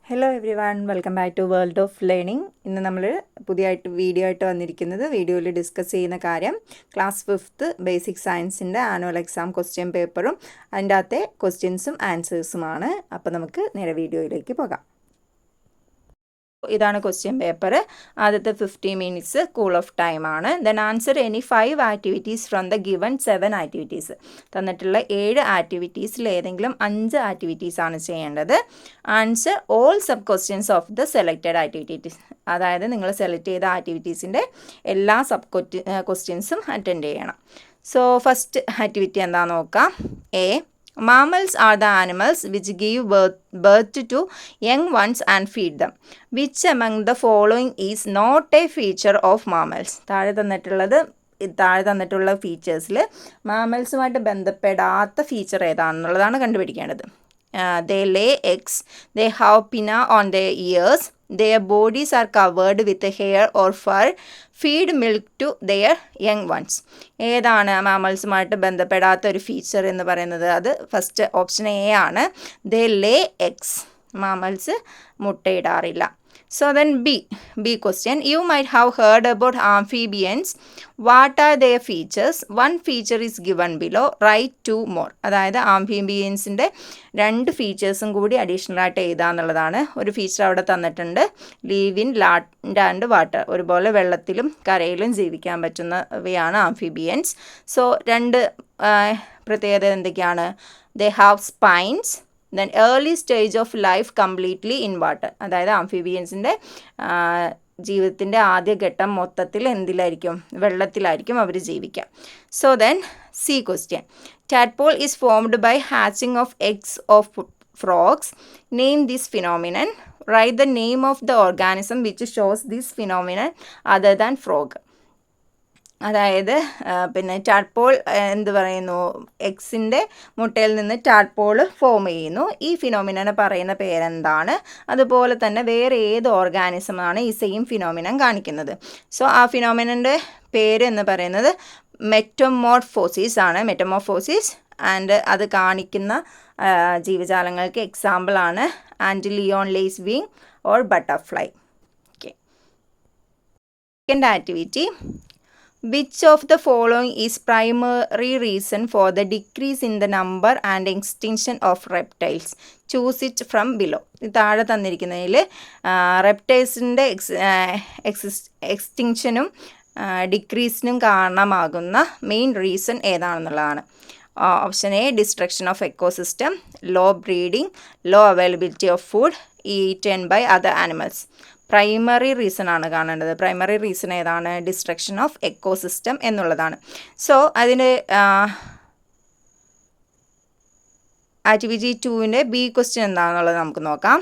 Hello everyone, welcome back to world of learning. ഇന്ന് നമ്മൾ പുതിയതായിട്ട് വീഡിയോ ആയിട്ട് വന്നിരിക്കുന്നത് വീഡിയോയിൽ ഡിസ്കസ് ചെയ്യുന്ന കാര്യം ക്ലാസ് 5th ബേസിക് സയൻസിൻ്റെ ആനുവൽ എക്സാം ക്വസ്റ്റ്യൻ പേപ്പറും അതിൻ്റെ അകത്തെ ക്വസ്റ്റ്യൻസും ആൻസേഴ്സുമാണ്. അപ്പോൾ നമുക്ക് നേരെ വീഡിയോയിലേക്ക് പോകാം. ഇതാണ് ക്വസ്റ്റ്യൻ പേപ്പർ. ആദ്യത്തെ 50 മിനിറ്റ്സ് കൂൾ ഓഫ് ടൈം ആണ്. Then answer any 5 activities from the given 7 activities. തന്നിട്ടുള്ള 7 ആക്ടിവിറ്റീസിൽ ഏതെങ്കിലും 5 ആക്ടിവിറ്റീസ് ആണ് ചെയ്യേണ്ടത്. Answer all sub questions of the selected activities. അതായത് നിങ്ങൾ സെലക്ട് ചെയ്ത ആക്ടിവിറ്റീസിൻ്റെ എല്ലാ സബ് ക്വസ്റ്റ്യൻസും അറ്റൻഡ് ചെയ്യണം. സോ ഫസ്റ്റ് ആക്ടിവിറ്റി എന്താണെന്ന് നോക്കാം. A, mammals are the animals which give birth to young ones and feed them. Which among the following is not a feature of mammals? താഴെ തന്നിട്ടുള്ള ഫീച്ചേഴ്സിൽ മാമൽസുമായിട്ട് ബന്ധപ്പെടാത്ത ഫീച്ചർ ഏതാണെന്നുള്ളതാണ് കണ്ടുപിടിക്കേണ്ടത്. They lay eggs, they have pinna on their ears, their bodies are covered with hair or fur, feed milk to their young ones. ഏതാണ് മാമൽസുമായിട്ട് ബന്ധപ്പെടാത്ത ഒരു feature എന്ന് പറയുന്നത്? അത് first option A ആണ്. They lay eggs. Mammals മുട്ടയിടാറില്ല. So then B question. You might have heard about amphibians. What are their features? One feature is given below. Write 2 more. അതായത് ആംഫിബിയൻസിൻ്റെ 2 ഫീച്ചേഴ്സും കൂടി അഡീഷണൽ ആയിട്ട് എഴുതാന്നുള്ളതാണ്. ഒരു ഫീച്ചർ അവിടെ തന്നിട്ടുണ്ട്. Leave in land and water. ഒരുപോലെ വെള്ളത്തിലും കരയിലും ജീവിക്കാൻ പറ്റുന്നവയാണ് ആംഫിബിയൻസ്. സോ 2 പ്രത്യേകത എന്തൊക്കെയാണ്? They have spines. Then early stage of life completely in water. അതായത് ആംഫിബിയൻസിൻ്റെ ജീവിതത്തിൻ്റെ ആദ്യഘട്ടം മൊത്തത്തിൽ എന്തിലായിരിക്കും? വെള്ളത്തിലായിരിക്കും അവർ ജീവിക്കുക. So then C question. Tadpole is formed by hatching of eggs of frogs. Name this phenomenon. Write the name of the organism which shows this phenomenon other than frog. അതായത് പിന്നെ ടാഡ്പോൾ എന്ത് പറയുന്നു? എഗ്സിൻ്റെ മുട്ടയിൽ നിന്ന് ടാഡ്പോൾ ഫോം ചെയ്യുന്നു. ഈ ഫിനോമിനനെ പറയുന്ന പേരെന്താണ്? അതുപോലെ തന്നെ വേറെ ഏത് ഓർഗാനിസമാണ് ഈ സെയിം ഫിനോമിനൻ കാണിക്കുന്നത്? സോ ആ ഫിനോമിനൻ്റെ പേര് എന്ന് പറയുന്നത് മെറ്റമോർഫോസിസ് ആണ്. മെറ്റമോർഫോസിസ്. ആൻഡ് അത് കാണിക്കുന്ന ജീവജാലങ്ങൾക്ക് എക്സാമ്പിളാണ് antlion lacewing or butterfly. Okay. Second activity. Which of the following is primary reason for the decrease in the number and extinction of reptiles? Choose it from below. താഴെ തന്നിരിക്കുന്നതിൽ റെപ്റ്റൈൽസിൻ്റെ എക്സ്റ്റിങ്ഷനും ഡിക്രീസിനും കാരണമാകുന്ന main reason ഏതാണെന്നുള്ളതാണ്. Option A, destruction of ecosystem, low breeding, low availability of food, eaten by other animals. Primary reason ആണ് കാണേണ്ടത്. Primary reason ഏതാണ്? Destruction of ecosystem എന്നുള്ളതാണ്. So അതിൻ്റെ ആക്ടിവിറ്റി 2ൻ്റെ ബി ക്വസ്റ്റ്യൻ എന്താണെന്നുള്ളത് നമുക്ക് നോക്കാം.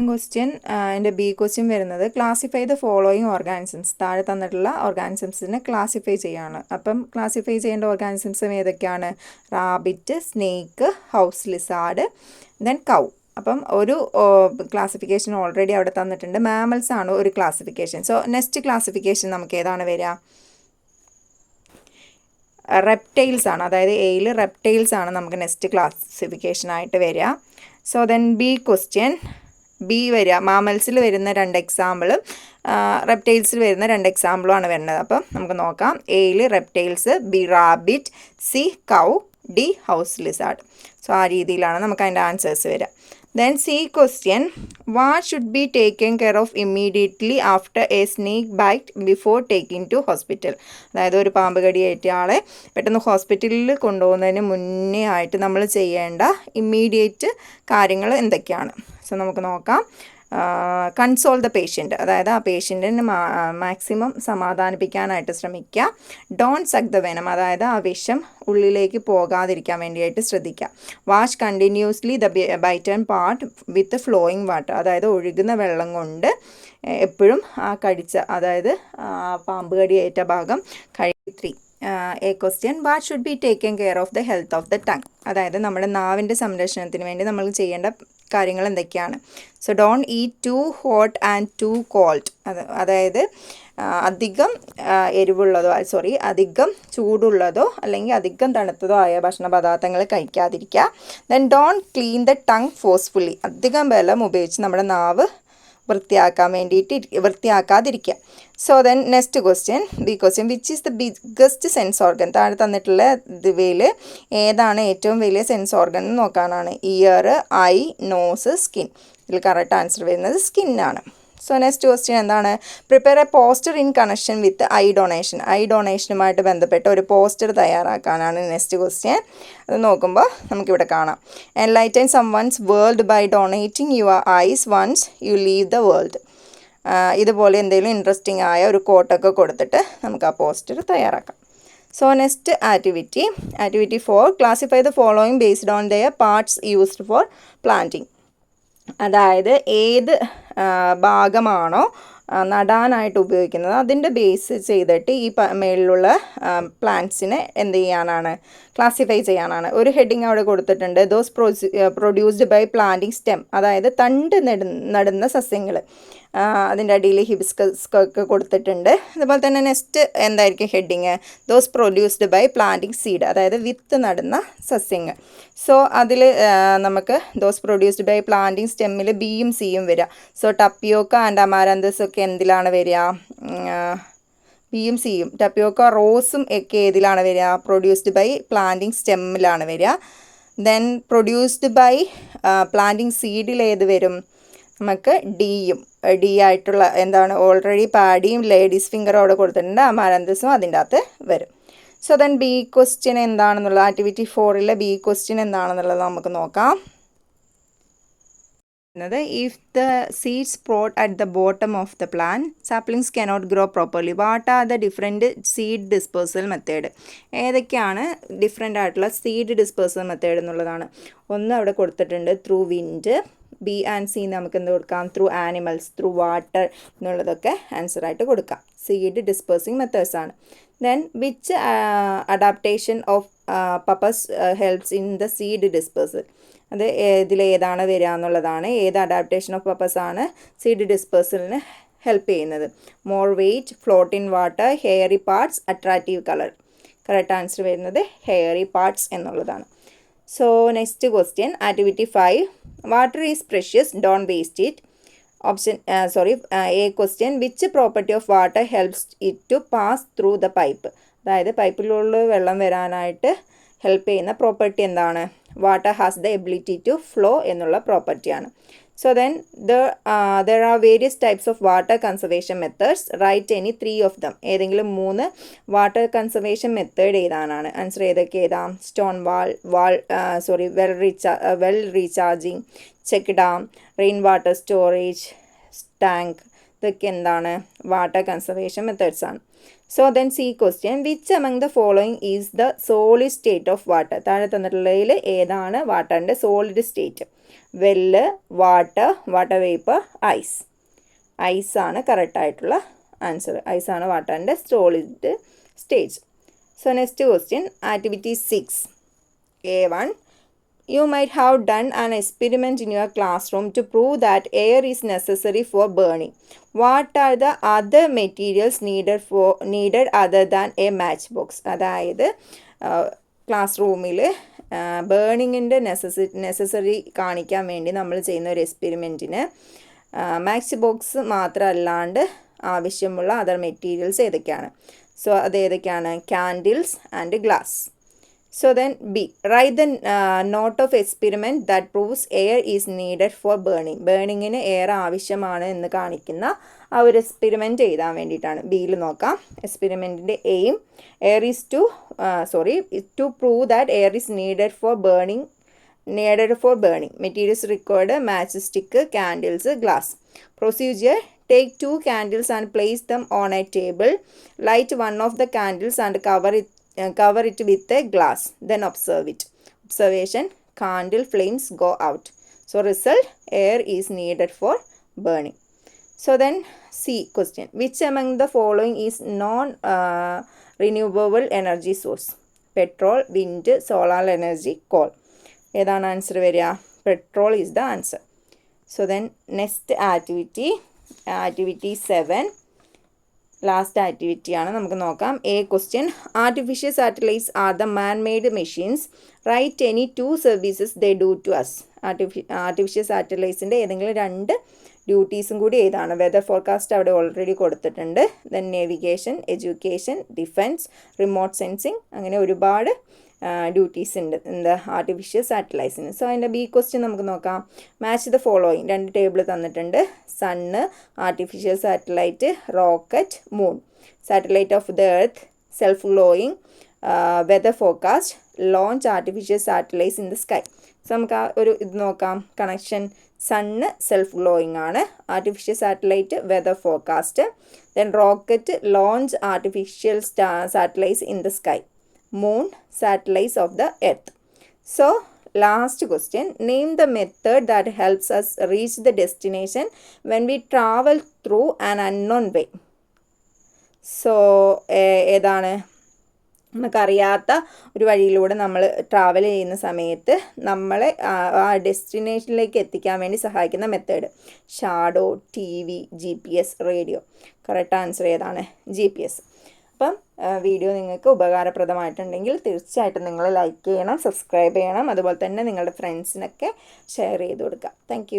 ക്വസ്റ്റ്യൻ അതിൻ്റെ ബി ക്വസ്റ്റ്യൻ വരുന്നത് ക്ലാസിഫൈ ദ ഫോളോയിങ് ഓർഗാനിസംസ്. താഴെ തന്നിട്ടുള്ള ഓർഗാനിസംസിനെ ക്ലാസിഫൈ ചെയ്യാണ്. അപ്പം ക്ലാസിഫൈ ചെയ്യേണ്ട ഓർഗാനിസംസ് ഏതൊക്കെയാണ്? Rabbit, snake, house lizard, then cow. അപ്പം ഒരു ക്ലാസിഫിക്കേഷൻ ഓൾറെഡി അവിടെ തന്നിട്ടുണ്ട്. മാമൽസ് ആണ് ഒരു ക്ലാസിഫിക്കേഷൻ. സോ നെക്സ്റ്റ് ക്ലാസിഫിക്കേഷൻ നമുക്ക് ഏതാണ് വരിക? റെപ്റ്റൈൽസ് ആണ്. അതായത് എയിൽ റെപ്റ്റൈൽസ് ആണ് നമുക്ക് നെക്സ്റ്റ് ക്ലാസിഫിക്കേഷനായിട്ട് വരിക. So then B question. B വരിക മാമൽസിൽ വരുന്ന 2 എക്സാമ്പിളും റെപ്റ്റൈൽസിൽ വരുന്ന 2 എക്സാമ്പിളും ആണ് വരുന്നത്. അപ്പം നമുക്ക് നോക്കാം. എയിൽ റെപ്റ്റൈൽസ്, ബി റാബിറ്റ്, സി കൗ, ഡി ഹൗസ് ലിസാർഡ്. സോ ആ രീതിയിലാണ് നമുക്ക് അതിൻ്റെ ആൻസേഴ്സ് വരിക. Then C question. What should be taken care of immediately after a snake bite before taking to hospital? അതായത് ഒരു പാമ്പ് കടിയേറ്റ ആളെ പെട്ടെന്ന് ഹോസ്പിറ്റലിൽ കൊണ്ടുപോകുന്നതിന് മുന്നേ ആയിട്ട് നമ്മൾ ചെയ്യേണ്ട ഇമ്മീഡിയറ്റ് കാര്യങ്ങൾ എന്തൊക്കെയാണ്? സോ നമുക്ക് നോക്കാം. Console the patient. അതായത് ആ പേഷ്യൻറ്റിന് മാക്സിമം സമാധാനിപ്പിക്കാനായിട്ട് ശ്രമിക്കുക. Don't suck the venom. അതായത് ആ വിഷം ഉള്ളിലേക്ക് പോകാതിരിക്കാൻ വേണ്ടിയിട്ട് ശ്രദ്ധിക്കുക. Wash continuously the bitten part with flowing water. അതായത് ഒഴുകുന്ന വെള്ളം കൊണ്ട് എപ്പോഴും ആ കടിച്ച, അതായത് പാമ്പ് കടിയേറ്റ ഭാഗം 3. A question what should be taken care of the health of the tongue. അതായത് നമ്മുടെ നാവിൻ്റെ സംരക്ഷണത്തിന് വേണ്ടി നമ്മൾ ചെയ്യേണ്ട കാര്യങ്ങൾ എന്തൊക്കെയാണ്? So don't eat too hot and too cold. അതായത് അധികം എരിവുള്ളതോ അധികം ചൂടുള്ളതോ അല്ലെങ്കിൽ അധികം തണുത്തതോ ആയ ഭക്ഷണ പദാർത്ഥങ്ങൾ കഴിക്കാതിരിക്കുക. Then don't clean the tongue forcefully. അധികം ബലം ഉപയോഗിച്ച് നമ്മുടെ നാവ് വൃത്തിയാക്കാതിരിക്കുക. So then next question, B question, which is the biggest sense organ. താഴെ തന്നിട്ടുള്ള ഇവയിൽ ഏതാണ് ഏറ്റവും വലിയ സെൻസ് ഓർഗൻ എന്ന് നോക്കാനാണ്. Ear, eye, nose, skin. ഇതിൽ കറക്റ്റ് ആൻസർ വരുന്നത് സ്കിന്നാണ്. സോ നെക്സ്റ്റ് ക്വസ്റ്റ്യൻ എന്താണ്? Prepare a poster in connection with eye donation. Eye ഡൊണേഷനുമായിട്ട് ബന്ധപ്പെട്ട ഒരു പോസ്റ്റർ തയ്യാറാക്കാനാണ് നെക്സ്റ്റ് ക്വസ്റ്റ്യൻ. അത് നോക്കുമ്പോൾ നമുക്കിവിടെ കാണാം. Enlighten someone's world by donating your eyes once you leave the world. ഇതുപോലെ എന്തെങ്കിലും ഇൻട്രസ്റ്റിംഗ് ആയ ഒരു കോട്ടൊക്കെ കൊടുത്തിട്ട് നമുക്ക് ആ പോസ്റ്റർ തയ്യാറാക്കാം. So next activity 4, classify the following based on their parts used for planting. അതായത് ഏത് ഭാഗമാണോ നടാനായിട്ട് ഉപയോഗിക്കുന്നത് അതിൻ്റെ ബേസ് ചെയ്തിട്ട് ഈ മേളിലുള്ള പ്ലാന്റ്സിനെ എന്ത് ചെയ്യാനാണ്, ക്ലാസിഫൈ ചെയ്യാനാണ്. ഒരു ഹെഡിങ് അവിടെ കൊടുത്തിട്ടുണ്ട്, those produced by planting stem. അതായത് തണ്ട് നടുന്ന സസ്യങ്ങൾ. അതിൻ്റെ അടിയിൽ ഹിബിസ്കസ് ഒക്കെ കൊടുത്തിട്ടുണ്ട്. അതുപോലെ തന്നെ നെക്സ്റ്റ് എന്തായിരിക്കും heading? Those produced by planting seed. അതായത് വിത്ത് നടുന്ന സസ്യങ്ങൾ. സോ അതിൽ നമുക്ക് ദോസ് പ്രൊഡ്യൂസ്ഡ് ബൈ പ്ലാന്റിങ് സ്റ്റെമ്മിൽ ബിയും സിയും വരിക. സോ ടപ്പിയോക്ക ആൻഡ് അമാരന്തസ് ഒക്കെ എന്തിലാണ് വരിക? ബിയും സിയും. ടപ്പിയോക്ക, റോസും ഒക്കെ ഏതിലാണ് വരിക? പ്രൊഡ്യൂസ്ഡ് ബൈ പ്ലാന്റിങ് സ്റ്റെമ്മിലാണ് വരിക. ദെൻ പ്രൊഡ്യൂസ്ഡ് ബൈ പ്ലാന്റിങ് സീഡിൽ ഏത് വരും? നമുക്ക് ഡിയും. ഡി ആയിട്ടുള്ള എന്താണ്, ഓൾറെഡി പാഡിയും ലേഡീസ് ഫിംഗറും അവിടെ കൊടുത്തിട്ടുണ്ട്, അമാരന്തസും അതിൻ്റെ അകത്ത് വരും. സോ ദെൻ ബി ക്വസ്റ്റ്യൻ എന്താണെന്നുള്ളത്, ആക്ടിവിറ്റി 4 ബി ക്വസ്റ്റ്യൻ എന്താണെന്നുള്ളത് നമുക്ക് നോക്കാം. If the seeds sprout at the bottom of the plant, saplings cannot grow properly, what are the different seed dispersal method. ഏതൊക്കെയാണ് ഡിഫറെൻ്റ് ആയിട്ടുള്ള സീഡ് ഡിസ്പേഴ്സൽ മെത്തേഡ് എന്നുള്ളതാണ്. ഒന്ന് അവിടെ കൊടുത്തിട്ടുണ്ട്, through wind. B and C നമുക്ക് എന്ത് കൊടുക്കാം? ത്രൂ ആനിമൽസ്, ത്രൂ വാട്ടർ എന്നുള്ളതൊക്കെ ആൻസറായിട്ട് കൊടുക്കാം. സീഡ് ഡിസ്പേഴ്സിങ് മെത്തേഡ്സ് ആണ്. Then which adaptation of pappus helps in the seed dispersal. അത് ഇതിലേതാണ് വരിക എന്നുള്ളതാണ്. ഏത് അഡാപ്റ്റേഷൻ ഓഫ് പപ്പസ് ആണ് സീഡ് ഡിസ്പേഴ്സലിന് ഹെൽപ്പ് ചെയ്യുന്നത്? More weight, float in water, hairy parts, attractive colour. Correct answer വരുന്നത് ഹെയറി പാർട്സ് എന്നുള്ളതാണ്. So next question, activity 5, water is precious, don't waste it. A question, which property of water helps it to pass through the pipe. അതായത് പൈപ്പിലുള്ള വെള്ളം വരാനായിട്ട് help ചെയ്യുന്ന property എന്താണ്? Water has the ability to flow എന്നുള്ള പ്രോപ്പർട്ടിയാണ്. So then there are various types of water conservation methods. Write any 3 of them. ഏതെങ്കിലും 3 water conservation method ഏതാണെന്ന് ആൻസർ ഏതൊക്കെ എഴുതാം? Stone well recharging, check dam, rain water storage tank. ഇതൊക്കെ എന്താണ്? Water conservation methods ആണ്. So then C question, which among the following is the solid state of water. താഴെ തന്നിട്ടുള്ളതിൽ ഏതാണ് വാട്ടറിൻ്റെ solid state? Well, water vapour, ice. ഐസാണ് കറക്റ്റായിട്ടുള്ള answer. ഐസാണ് വാട്ടറിൻ്റെ solid stage. So next question, activity 6, A1, you might have done an experiment in your classroom to prove that air is necessary for burning. What are the other materials needed other than a matchbox? അതായത് class റൂമിൽ ബേണിങ്ങിൻ്റെ necessary കാണിക്കാൻ വേണ്ടി നമ്മൾ ചെയ്യുന്ന ഒരു എക്സ്പെരിമെൻറ്റിന് match box മാത്രമല്ലാണ്ട് ആവശ്യമുള്ള other materials ഏതൊക്കെയാണ്? So അത് ഏതൊക്കെയാണ്? Candles and glass. So then B, write the note of experiment that proves air is needed for burning. ബേണിങ്ങിന് എയർ ആവശ്യമാണ് എന്ന് കാണിക്കുന്ന ആ ഒരു എക്സ്പെരിമെൻറ്റ് എഴുതാൻ വേണ്ടിയിട്ടാണ്. ബിയിൽ നോക്കാം. എക്സ്പെരിമെൻറ്റിൻ്റെ aim to prove that air is needed for burning. Materials required, matchstick, candles, glass. Procedure, take 2 candles and place them on a table. Light one of the candles and cover it with a glass. Then observe it. Observation, candle flames go out. So result, air is needed for burning. So then C question, which among the following is renewable energy source, petrol, wind, solar energy, coal. ഏതാണ് answer വരിക? Petrol is the answer. So then next activity 7, last ആക്ടിവിറ്റിയാണ്, നമുക്ക് നോക്കാം. Question, artificial satellites are the man made machines, right any 2 services they do to us. Artificial സാറ്റലൈറ്റ്സിൻ്റെ ഏതെങ്കിലും 2 ഡ്യൂട്ടീസും കൂടി ഏതാണ്? വെതർ ഫോർകാസ്റ്റ് അവിടെ ഓൾറെഡി കൊടുത്തിട്ടുണ്ട്. Then navigation, education, defence, remote sensing, അങ്ങനെ ഒരുപാട് ഡ്യൂട്ടീസ് ഉണ്ട് എന്താ ആർട്ടിഫിഷ്യൽ സാറ്റലൈറ്റ്സിന്. സോ അതിൻ്റെ ബി ക്വസ്റ്റ്യൻ നമുക്ക് നോക്കാം. Match the following. 2 ടേബിൾ തന്നിട്ടുണ്ട്. Sun, artificial satellite, rocket, moon. Satellite of the earth, self glowing, weather forecast, launch artificial satellites in the sky. So നമുക്ക് ഒരു ഇത് നോക്കാം. കണക്ഷൻ: സണ്ണ് സെൽഫ് ഗ്ലോയിങ് ആണ്, artificial satellite weather forecast, then rocket launch artificial satellites in the sky, moon satellites of the earth. So last question, name the method that helps us reach the destination when we travel through an unknown way. So ഏതാണ്? നമുക്കറിയാത്ത ഒരു വഴിയിലൂടെ നമ്മൾ travel ചെയ്യുന്ന സമയത്ത് നമ്മളെ ആ ഡെസ്റ്റിനേഷനിലേക്ക് എത്തിക്കാൻ വേണ്ടി സഹായിക്കുന്ന method. Shadow, TV, GPS, radio. Correct answer ഏതാണ്? GPS. അപ്പം വീഡിയോ നിങ്ങൾക്ക് ഉപകാരപ്രദമായിട്ടുണ്ടെങ്കിൽ തീർച്ചയായിട്ടും നിങ്ങൾ ലൈക്ക് ചെയ്യണം, സബ്സ്ക്രൈബ് ചെയ്യണം, അതുപോലെ തന്നെ നിങ്ങളുടെ ഫ്രണ്ട്സിനൊക്കെ ഷെയർ ചെയ്ത് കൊടുക്കുക. താങ്ക്